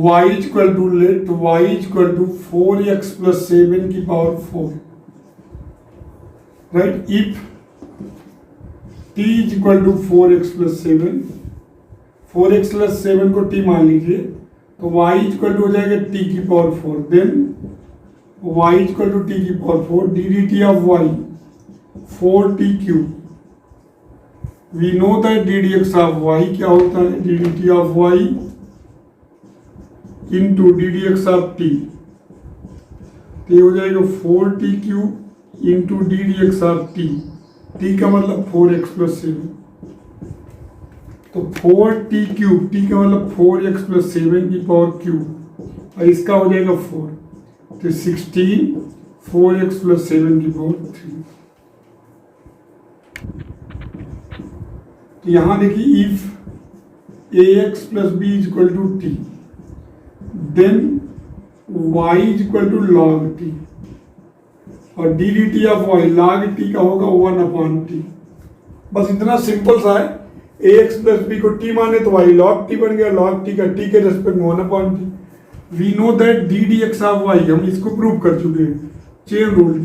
y is equal to let y is equal to 4x plus 7 की power 4, right. If t is equal to 4x plus 7, 4x plus 7 को t मान लीजिए, तो y is equal to हो जाएगा t की power 4, then y is equal to t की power 4 dt of y 4t cube. We know that ddx of y क्या होता है, dt of y into ddx of t, तो ये हो जाएगा 4t cube into ddx of t, t का मतलब 4x प्लस 7, तो 4t क्यूब, t का मतलब 4x प्लस 7 की पावर क्यूब, और इसका हो जाएगा 4, तो 16 4x प्लस 7 की पावर 3। तो यहां देखिए if ax plus b is equal to t, then y is equal to log t, और dt of y log t का होगा 1 अपॉन t। बस इतना सिंपल सा है, ax प्लस b को t माने तो y log t बन गया, log t का t के रेस्पेक्ट में 1 upon t। We know that ddx of y, हम इसको प्रूव कर चुके हैं, चेन रूल,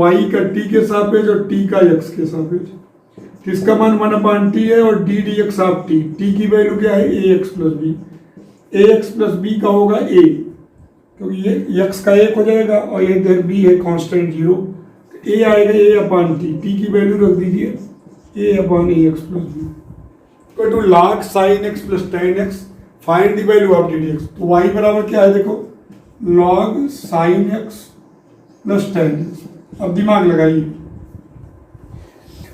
y का t के सापेक्ष और t का x के सापेक्ष, तो इसका मान 1 अपॉन t है, और ddx ऑफ t, t की वैल्यू क्या है ax plus b, ax plus b का होगा a, क्योंकि ये x का 1 हो जाएगा और ये इधर b है कांस्टेंट 0, तो a आएगा a अपॉन t, t की वैल्यू रख दीजिए a upon ax plus b equal to log sin x plus tan x, find the value of ddx। तो y बराबर क्या है, देखो log sin x plus tan x। अब दिमाग लगाइए,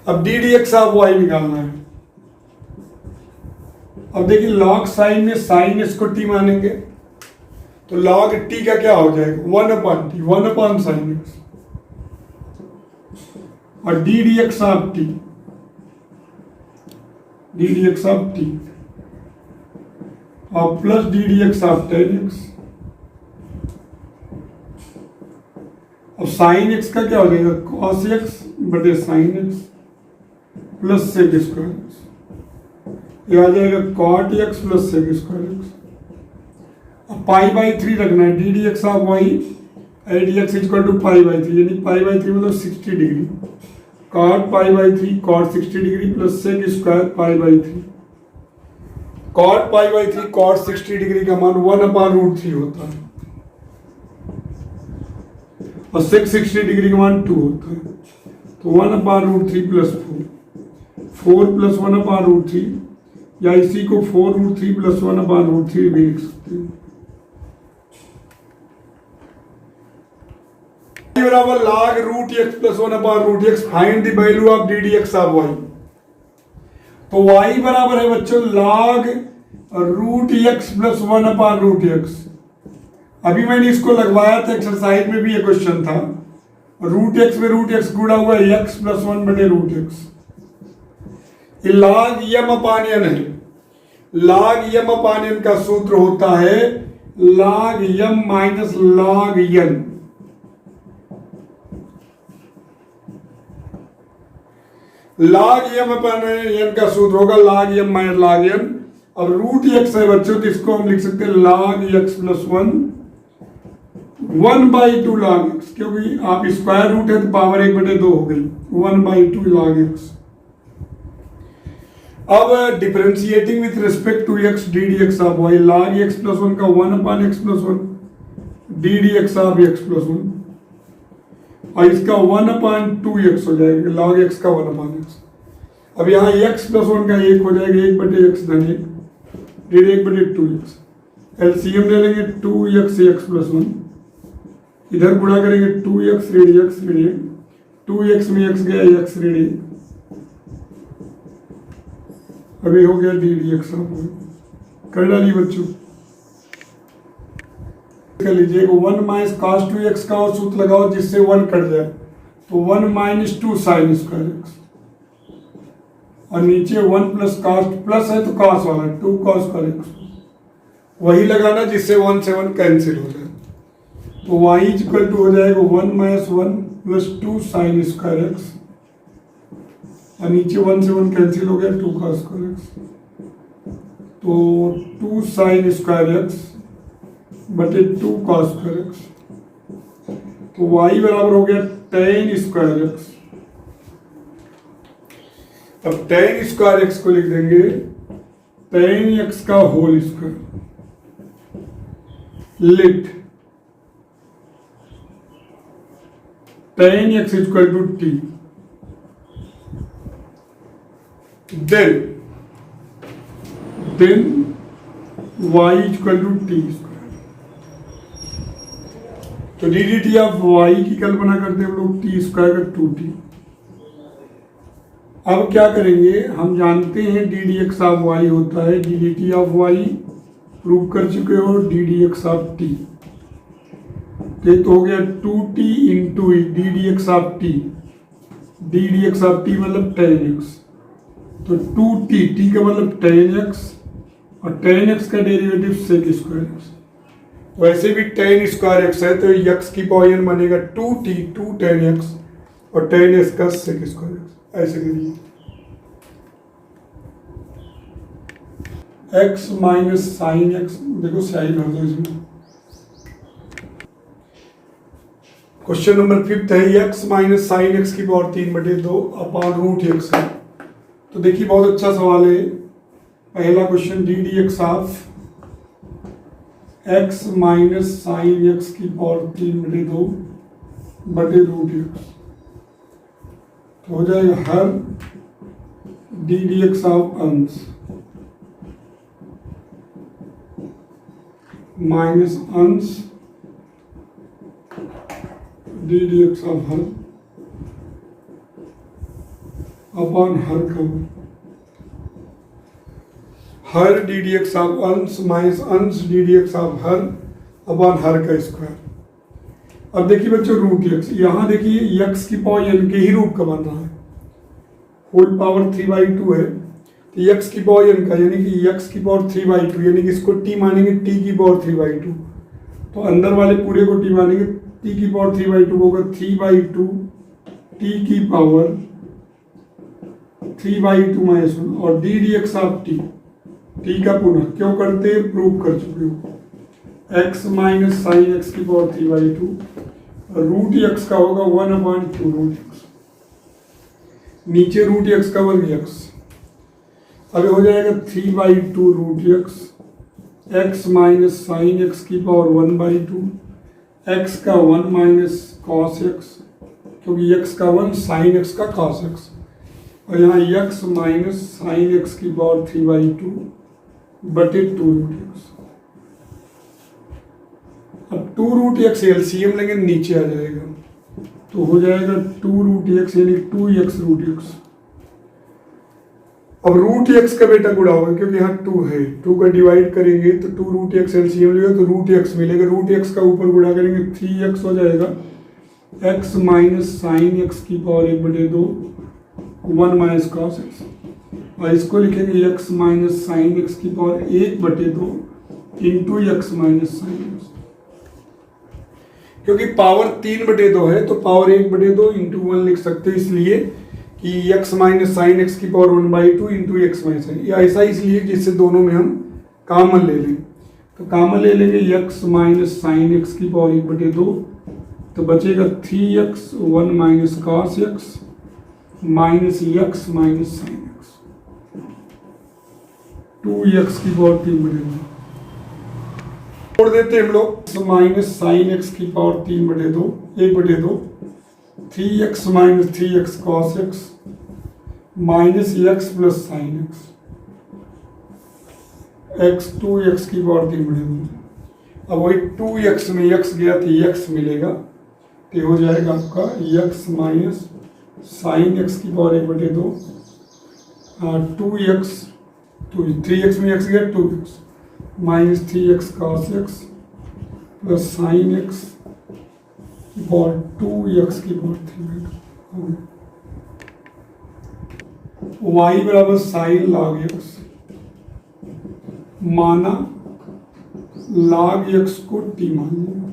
अब ddx ऑफ y निकालना है। अब देखिए log sin में sin x को t मानेंगे, तो log t का क्या हो जाएगा 1 upon t, 1 upon sin x, और ddx of t, ddx of t और plus ddx of tan x। अब sin x का क्या हो जाएगा cos x बटे sin x plus sec square x, ये आ जाएगा cot x plus sec square x। अब पाई बाई 3 रखना है, ddx of y dx equal to pi by 3, यानी पाई बाई 3 मतलब 60 degree, cot pi by 3 cot 60 degree plus sec square pi by 3, cot pi by 3 cot 60 degree का मान 1 upon root 3 होता है, और sec 60 डिग्री का मान 2 होता है, तो 1 upon root 3 plus 4 plus 1 upon root 3, या इसी को 4 रूट 3 प्लस 1 अपॉन रूट 3 भी लिख सकते हैं। बराबर log root x plus 1 upon root x, find the value of ddx of y। तो y बराबर है बच्चों log root x plus 1 upon root x। अभी मैंने इसको लगवाया था, एक्सरसाइज में भी ये क्वेश्चन था, रूट x में रूट x गुणा हुआ x प्लस 1 बटे रूट x, ये log m अपॉन n है। log m अपॉन n का सूत्र होता है log m minus log n। log m upon n का सूत्र होगा log m minus log n। अब रूट x है बच्चों, तो इसको हम लिख सकते हैं log x plus 1/2 log x, क्योंकि आप स्क्वायर रूट है तो पावर 1/2 हो गई, 1/2 log x। अब differentiating with respect to x ddx of y, log x plus 1 का 1 upon x plus 1 ddx of x plus 1, और इसका 1 अपॉन 2x हो जाएगा, log x का 1 अपॉन x। अब यहाँ x प्लस 1 का 1 हो जाएगा 1/x धन 1, फिर 1/2x, एलसीएम ले लेंगे 2x x प्लस 1, इधर गुणा करेंगे 2x ऋण x ऋण 1, 2x में x गया x ऋण 1, अभी हो गया ddx कर डालिए बच्चों, कर लीजिए 1 माइनस cos 2x का और सूत्र लगाओ जिससे 1 कट जाए, तो 1 माइनस 2 साइन स्क्वायर x, और नीचे 1 प्लस cos, प्लस है तो cos वाला 2 cos स्क्वायर x, वही लगाना जिससे 1 से 1 कैंसिल हो जाए, तो y इक्वल टू हो जाएगा 1 minus 1 plus 2 sine square x, और नीचे 1 से 1 कैंसिल हो गया 2 cos स्क्वायर x, तो 2 साइन स्क्वायर x बटे 2 cos स्क्वायर एक्स। तो y बराबर हो गया tan स्क्वायर एक्स। अब tan स्क्वायर एक्स को लिख देंगे tan एक्स का whole square. Let tan x equal to t, then y equal to t square. तो D D T of y की कल्पना करते हैं हम लोग t स्क्वायर का 2t। अब क्या करेंगे, हम जानते हैं D D x of Y होता है D D T of Y, prove कर चुके हो D D x of T. तो हो गया 2t into D D x of T. D D x of T मतलब tan x, तो 2t, t का मतलब tan x, और tan x का डेरिवेटिव sec स्क्वायर एक्स। वैसे भी tan स्क्वायर एक्स है तो x की पावर n बनेगा 2t 2 tan x और tan x का sec स्क्वायर एक्स। ऐसे करिए x माइनस साइन एक्स, देखो साइन भर दो इसमें। क्वेश्चन नंबर 5 है x माइनस साइन एक्स की पावर 3/2 अपॉन रूट एक्स है। तो देखिए बहुत अच्छा सवाल है। पहला question D D x of x minus sine X की पावर 3/2 बटे रूट एक्स। तो हो जाएगा हर डी डी एक्स ऑफ अंश माइनस अंश D D x of her upon her का हर डी डी एक्स ऑफ अंश माइनस अंश D D x of her upon her का स्क्वायर। अब देखिए बच्चों रूट एक्स, यहाँ देखिए एक्स की पावर एन के ही रूप का बन रहा है, होल पावर 3/2 है। तो एक्स की पावर एन का यानी कि एक्स की पावर 3/2 यानी कि इसको टी मानेंगे टी की पावर 3/2। तो अंदर वाले पूरे को टी मानेंगे, टी की पावर 3/2 होगा 3/2 टी की पावर 3/2 माइनस 1 और D D x of T, T का पुनः क्यों करते हैं, प्रूव कर चुके हो। एक्स माइनस साइन एक्स की पावर 3/2 रूट एक्स का होगा 1/2 रूट एक्स, नीचे रूट एक्स का वर्ग एक्स। अब हो जाएगा 3/2 root X, X minus sine X की पावर 1/2, एक्स का 1 माइनस कॉस एक्स, क्योंकि एक्स का 1 साइन एक्स का कॉस एक्स, और यहाँ एक्स माइनस साइन एक्स की पावर 3/2 बटे 2 रूट एक्स। अब 2 रूट एक्स एलसीएम लेंगे नीचे आ जाएगा, तो हो जाएगा 2 रूट एक्स यानी 2x रूट एक्स। अब रूट एक्स का बेटा गुणा होगा क्योंकि यहाँ 2 है, 2 का डिवाइड करेंगे तो 2 रूट एक्स एलसीएम लेगा तो रूट एक्स मिलेगा। रूट एक्स का ऊपर गुणा करेंगे 3x हो जाएगा, x माइनस साइन एक्स की पावर 1/2 1 माइनस कॉस एक्स, और इसको लिखेंगे x माइनस साइन एक्स की power 1/2 into X minus sine x. क्योंकि पावर 3/2 है तो पावर 1/2 इंटू 1 लिख सकते हैं, इसलिए कि x माइनस साइन एक्स की power 1/2 into X minus sine, या ऐसा इसलिए जिससे दोनों में हम कॉमन ले लें। तो कॉमन ले लेंगे x माइनस साइन एक्स की पावर 1/2, तो बचेगा 3x 1 minus cos x minus x minus sine x, 2x की पावर 3/2 छोड़ देते हैं हम लोग। माइनस साइन एक्स की power 3/2 1/2 3x minus 3x cos x minus x plus sine x, x 2x की पावर 3/2। अब वही 2x में x गया तो x मिलेगा, तो हो जाएगा आपका x माइनस साइन एक्स की पावर 1/2 2x, तो 3x में x गया 2x minus 3x cos X plus sine X और 2x की पावर 3/2। y बराबर साइन लॉग एक्स, माना लॉग एक्स को t मान लिया,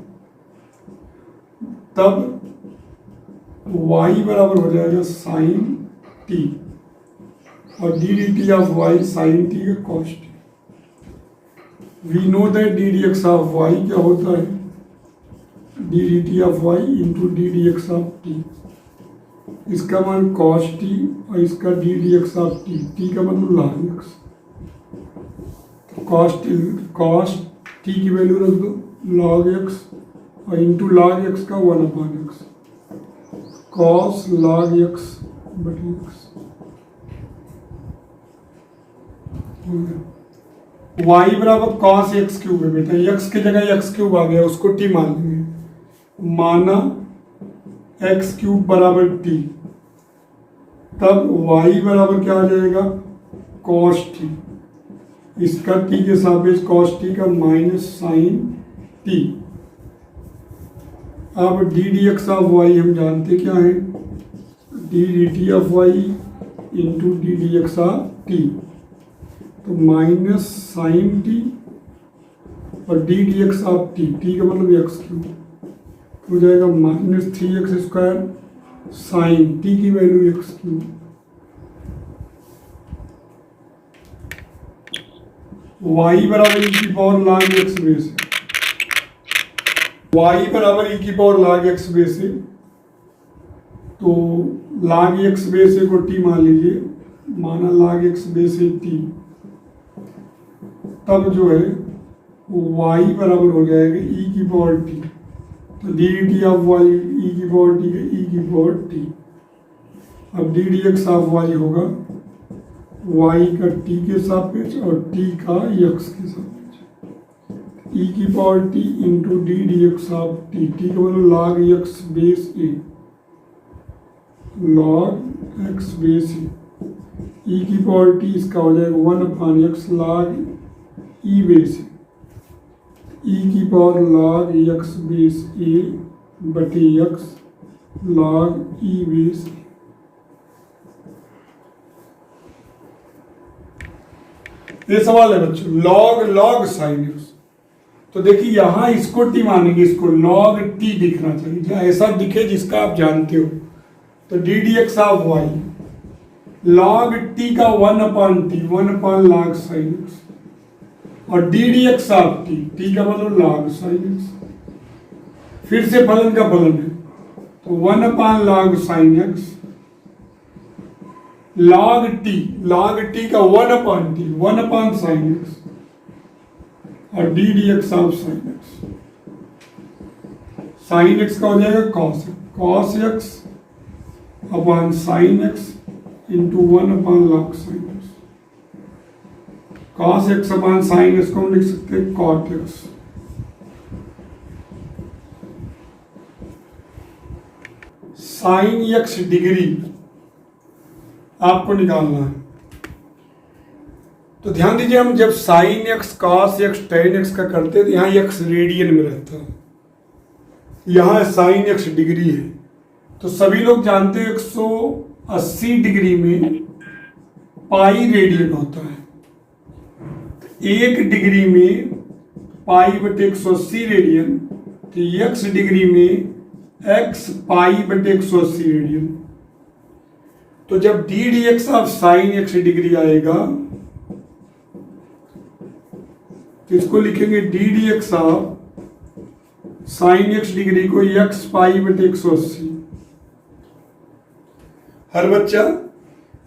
तब y बराबर हो जाएगा साइन t और D D T of y sine t का cos t। We know that D D x of Y क्या होता है, D D T of Y into D D x of T. इसका मान कॉस टी और इसका D D x of T, T का मतलब log एक्स। कॉस टी की वैल्यू रख दो log एक्स और इंटू log एक्स का 1/x, कॉस log एक्स बटे एक्स। y बराबर कॉस एक्स क्यूब है बेटा, एक्स की जगह एक्स क्यूब आ गया, उसको टी मान लेंगे। माना एक्स क्यूब बराबर टी, तब y बराबर क्या आ जाएगा, कॉस टी। इसका टी के सापेक्ष कॉस टी का माइनस साइन टी। अब D D x of Y हम जानते क्या है, D D T of Y into D D x of T. तो माइनस साइन टी और D D x of T, T का मतलब एक्स क्यूब, हो जाएगा माइनस 3x² साइन टी की वैल्यू एक्स क्यूब। y बराबर ई की power log X base है, y बराबर ई की पावर log एक्स बेस है। तो log एक्स बेस है को t मान लीजिए, माना log एक्स बेस है t, तब जो है y बराबर हो जाएगा ई की पावर t। तो D D T of y e की पावर टी का ई की पावर टी। अब D D x of y होगा y का t के सापेक्ष और t का x के सापेक्ष, ई की power t into D D x of T, T का मतलब log एक्स बेस ए, log एक्स बेस ए, ई की पावर t इसका हो जाएगा 1/x log ई बेस ए, ई की पावर log एक्स बेस ए बटे एक्स log ई बेस ए। ये सवाल है बच्चों, log साइन एक्स। तो देखिए यहां इसको टी मानेंगे, इसको log टी दिखना चाहिए, जहां ऐसा दिखे जिसका आप जानते हो। तो D D x of Y log T का 1/t 1/log साइन एक्स, और D D x of T, T का मतलब log साइन एक्स। फिर से फलन का फलन है, तो 1/log sine x log T का 1/t 1/sin एक्स, और D D x of sine X. Sine X का हो जाएगा cos X upon sine X into 1/log sine X. Cos X upon sine X को हम लिख सकते हैं cot X. Sine X degree आपको निकालना है। तो ध्यान दीजिए, हम जब sine X cos X tan X का करते हैं तो यहाँ एक्स रेडियन में रहता है, यहाँ साइन एक्स डिग्री है। तो सभी लोग जानते हैं 180 डिग्री में पाई रेडियन होता है, एक डिग्री में पाई बटे 180 रेडियन, तो एक्स डिग्री में एक्स पाई बटे 180 रेडियन। तो जब D D x of sine X degree आएगा तो इसको लिखेंगे D D x of sine X degree को एक्स पाई बटे 180। हर बच्चा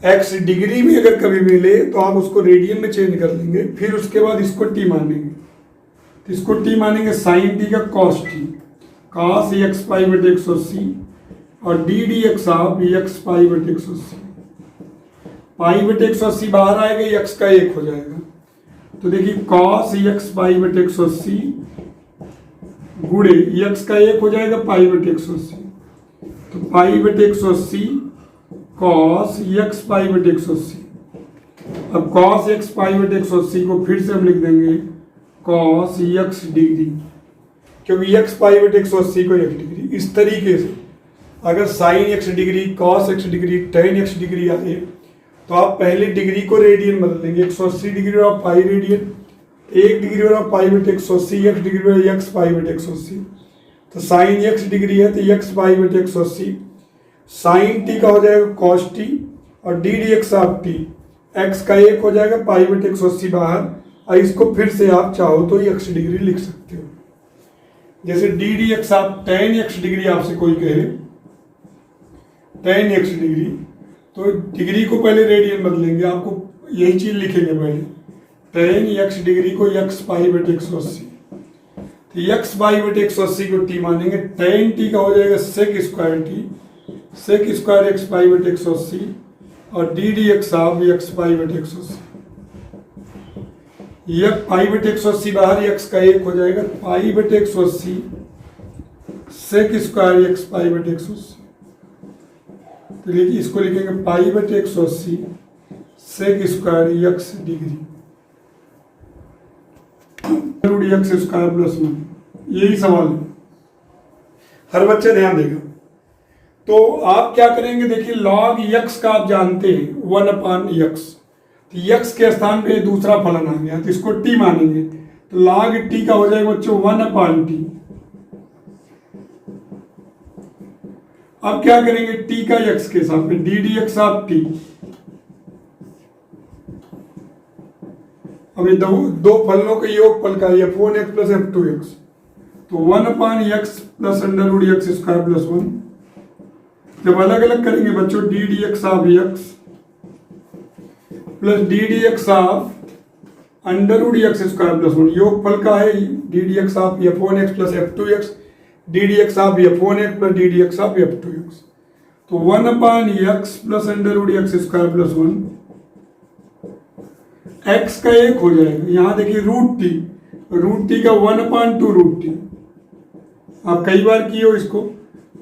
एक्स डिग्री में अगर कभी मिले तो आप उसको रेडियन में चेंज कर लेंगे, फिर उसके बाद इसको टी मानेंगे। तो इसको टी मानेंगे साइन टी का cos t, cos x pi बटे 180, और D D x of x pi बटे 180। पाई बटे 180 बाहर आएगा, एक्स का 1 हो जाएगा। तो देखिए कॉस एक्स पाई बटे 180 गुणे एक्स का 1 हो जाएगा पाई बटे 180, तो पाई बटे 180 कॉस एक्स पाई बटे 180। अब कॉस एक्स पाई बटे 180 को फिर से हम लिख देंगे कॉस एक्स डिग्री, क्योंकि एक्स पाई बटे 180 को 1 डिग्री। इस तरीके से अगर sign X degree, cos x degree, ten x degree आए तो आप पहले डिग्री को रेडियन बदल देंगे, 180 डिग्री और पाई रेडियन, 1 डिग्री और पाई बटे 180, एक्स डिग्री और एक्स पाई बटे 180। तो साइन एक्स डिग्री है तो एक्स पाई बटे 180, साइन टी का हो जाएगा कॉस टी, और D D x of T x का 1 हो जाएगा पाई बटे 180 बाहर, और इसको फिर से आप चाहो तो x डिग्री लिख सकते हो। जैसे डी डी एक्स आप tan x डिग्री आपसे कोई कहे tan x डिग्री, तो डिग्री को पहले रेडियन बदलेंगे, आपको यही चीज लिखेंगे पहले tan x डिग्री को x पाई बटे 180, तो x पाई बटे 180 को t मानेंगे, tan t का हो जाएगा sec square t, sec square x पाई बटे 180 और डी डी एक्स आप x पाई बटे 180, यह पाई बटे 180 बाहर x का 1 हो जाएगा, पाई बटे 180 sec स्क्वायर x पाई बटे 180, तो लिखिए इसको लिखेंगे पाई बटे 180 sec square x degree x square plus 1। यही सवाल है, हर बच्चा ध्यान देगा। तो आप क्या करेंगे, देखिए log x का आप जानते हैं 1/x, तो x के स्थान पे दूसरा फलन आ गया तो इसको t मानेंगे, तो log t का हो जाएगा बच्चों 1/t। अब क्या करेंगे, t का x के साथ में D D x of t, अब ये दो फलनों के योग फल का f1x प्लस f2x, तो 1/x plus under root x square plus 1। जब अलग अलग करेंगे बच्चों D D x of x plus D D x of under root x square plus 1, योग फल का है D D x of f1x plus f2x, D D x of f1x plus D D x of f2x, तो 1/x plus under root x square plus 1, x का 1 हो जाएगा, यहां देखिए रूट टी का 1/2 रूट टी, आप कई बार किए हो इसको,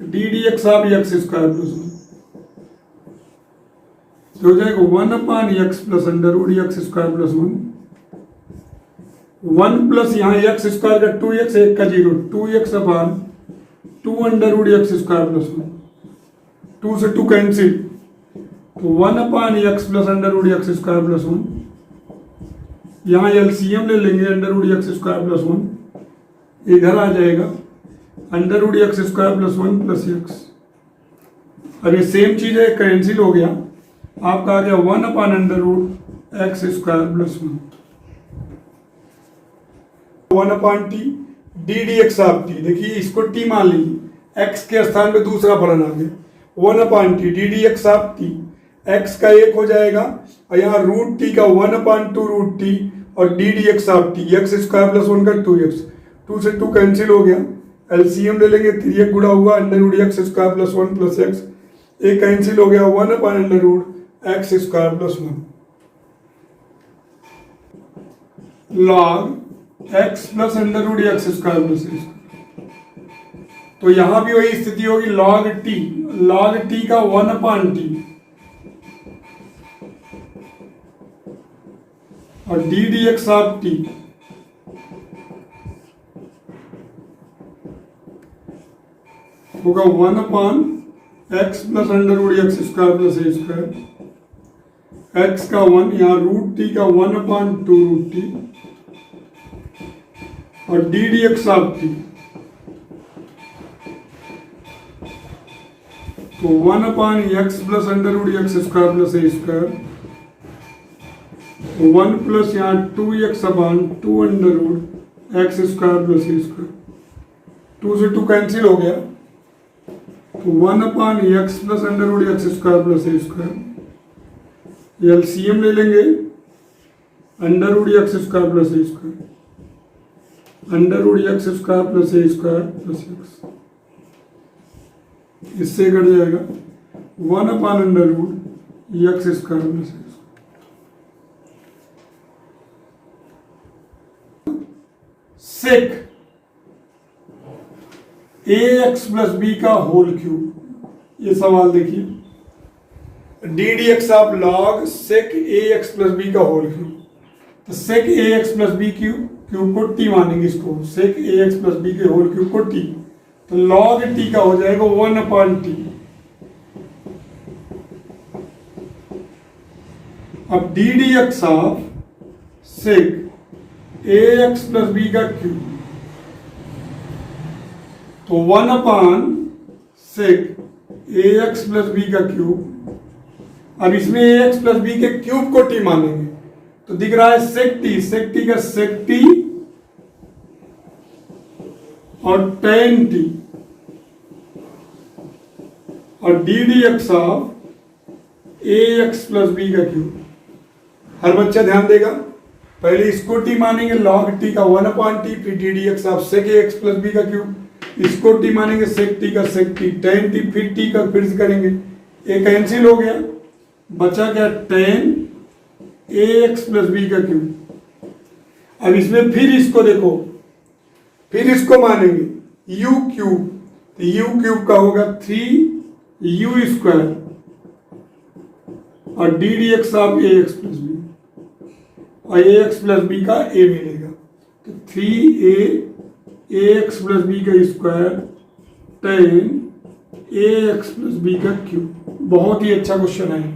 D D x of x square plus 1, तो हो जाएगा 1/x plus under root x square plus 1 plus यहाँ x स्क्वायर का 2x, 1 का 0, 2x/2 under root x square plus 1, 2 से 2 कैंसिल, तो 1/x plus under root x square plus 1, यहाँ LCM ले लेंगे under root x square plus 1, इधर आ जाएगा under root x square plus 1 plus x, अब ये सेम चीज है कैंसिल हो गया, आपका आ गया under root x square plus 1, 1/t d D x of t, देखिए इसको t मान लीजिए, x के स्थान पे दूसरा फलन आ गया 1/t d D x of t, x का 1 हो जाएगा और यहाँ रूट t का 1/2 रूट t और D D x of t, x square plus 1 का 2x, 2 से 2 कैंसिल हो गया, एलसीएम ले लेंगे, 3 गुणा हुआ under root x square plus 1 plus x, एक कैंसिल हो गया under root x square plus 1, log x plus under root x square plus 1, तो यहां भी वही स्थिति होगी, log t का 1/t और D D x of t होगा 1/x plus under root x square plus a square, x का 1, यहाँ रूट t का 1/2 रूट t और D D x of t, तो 1/x plus under root x square plus a square, 1 plus यहाँ 2x/2 under root x square plus a square, 2 से 2 cancel हो गया, तो 1/x plus under root x square plus a square, LCM ले लेंगे under root x square plus a square, under root x square plus a square plus x, इससे कट जाएगा under root x square plus a। Sec ax plus b का whole cube, ये सवाल देखिए, d D x of log sec ax plus b का whole cube, तो sec ax plus b cube को t मानेंगे, इसको सेक ax प्लस b के होल क्यूब को t, तो लॉग t का हो जाएगा 1/t। अब D D x of sec ax plus b का क्यूब, तो 1/sec ax प्लस b का क्यूब, अब इसमें ax प्लस b के क्यूब को t मानेंगे, तो दिख रहा है sec t का sec t और tan t और D D x of A X plus B का क्यूब। हर बच्चा ध्यान देगा, पहले इसको टी मानेंगे log t का 1/t, फिर D D x of sec A X plus B का क्यूब, इसको टी मानेंगे sec t का sec t, tan t, फिर t का फिर से करेंगे, ए कैंसिल हो गया, बचा क्या tan A X plus B का क्यूब। अब इसमें फिर इसको देखो, फिर इसको मानेंगे u क्यूब, तो u क्यूब का होगा 3u स्क्वायर और D D x of A X plus B, और ए एक्स प्लस बी का a मिलेगा, तो 3a एक्स प्लस बी का square tan A X plus B का क्यूब। बहुत ही अच्छा क्वेश्चन है।